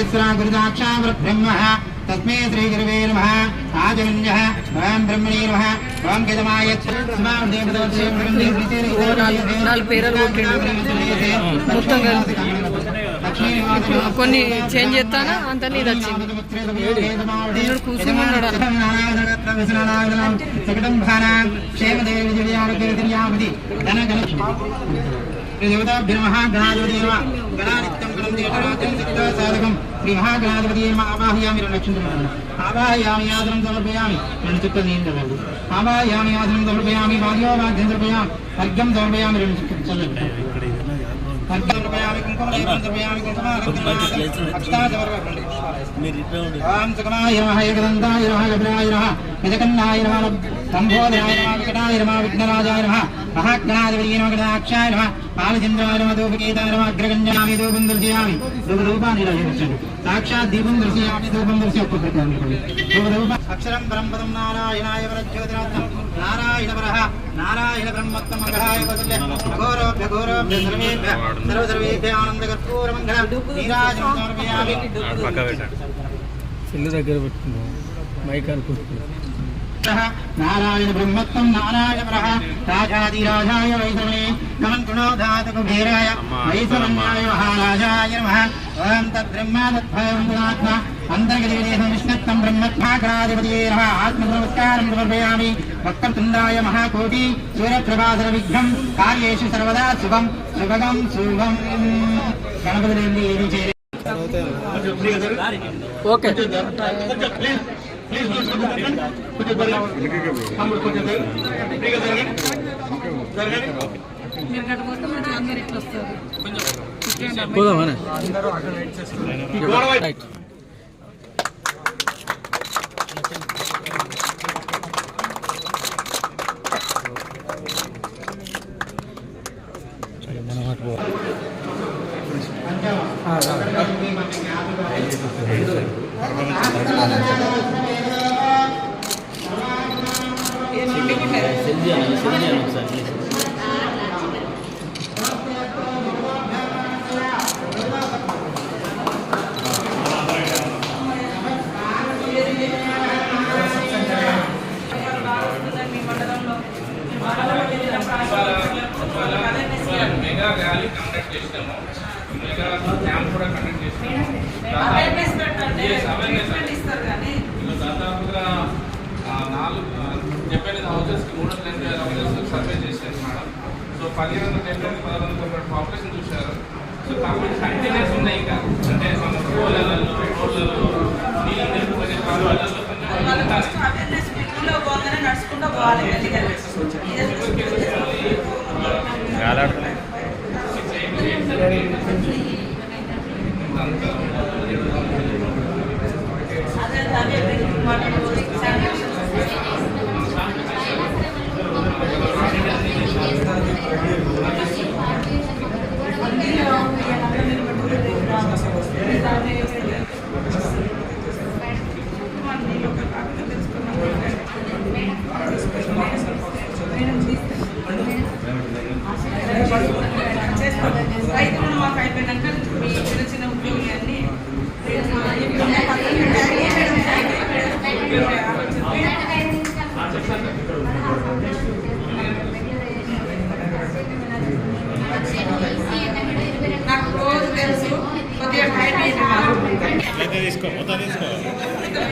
ब्रह्मः तस्मै श्री गुरुवे नमः आजगन्यः ओम ब्रह्मणे नमः ओम केतमाय కొన్ని చేంజ్ చేస్తానా అంత నీది వచ్చింది కూర్చున్నాడు श्री महागणाधिपति आवाहयामि आवाहयामि आदरं समर्पयामि आवाहयामि आदरं समर्पयामि वाद्यो वाद्यं समर्पयामि अर्घ्यं समर्पयामि अर्घ्यं समर्पयामि कुङ्कुमलेपनं समर्पयामि अक्षता समर्पयामि ओम सुखमाय नमः एकदन्ताय नमः गभीराय नमः गजकन्नाय नमः संभोधनाय नमः विकटाय नमः विघ्नराजाय नमः महागणाधिपति नमः गणाक्षाय नमः बालचन्द्राय नमः धूपकेताय नमः अग्रगण्यामि धूपं दर्शयामि धूपधूपानि दर्शयामि साक्षात् दीपं दर्शयामि धूपं दर्शयामि धूपधूप अक्षरं परं पदं नारायणाय परज्योतिरात्मं नारायण परः नारायण ब्रह्मत्वं मङ्गलाय वदल्य अघोरोभ्य घोरोभ्य सर्वेभ्य आनन्दकर्पूरमङ्गलं नीराजनं समर्पयामि చెల్లి దగ్గర పెట్టుకున్నాం మైక్ అనుకుంటున్నాం नारायण ब्रह्मत्वं नारायण परः राजाधिराजाय वैष्णवे नमः कुणोधातकुबेराय वैष्णवन्याय महाराजाय नमः ओम तद्ब्रह्मा तद्भयं अंतर्गतेन विष्णुत्वं ब्रह्मत्माग्राधिपतये नमः आत्मनमस्कारं समर्पयामि वक्रतुण्डाय महाकोटि सूर्यप्रभाधर विघ्नं कार्येषु सर्वदा शुभं शुभगं शुभं गणपतिरेंद्र ఏది చేరే ఓకే పోదామా మెగా ర్యాలీ కండక్ట్ చేస్తాము మెగా క్యాంప్ కూడా కండక్ట్ చేస్తాము దాదాపుగా 4 హౌసెస్కి 380 హౌసెస్ సర్వే చేశారు మేడం. సో 11,11 పాపులేషన్ చూశారు. సో కాబట్టి కంటైనర్స్ ఉన్నాయి ఇంకా అంటే మన రోడ్లలో నీళ్ళు నింపుకునే నడుచుకుంటూ పోవాలి రైతు మాకు అయిపోయినాక మీ చిన్న చిన్న ఉద్యోగులన్నీ నాకు రోజు తెలుసు కొద్దిగా టైం అయింది.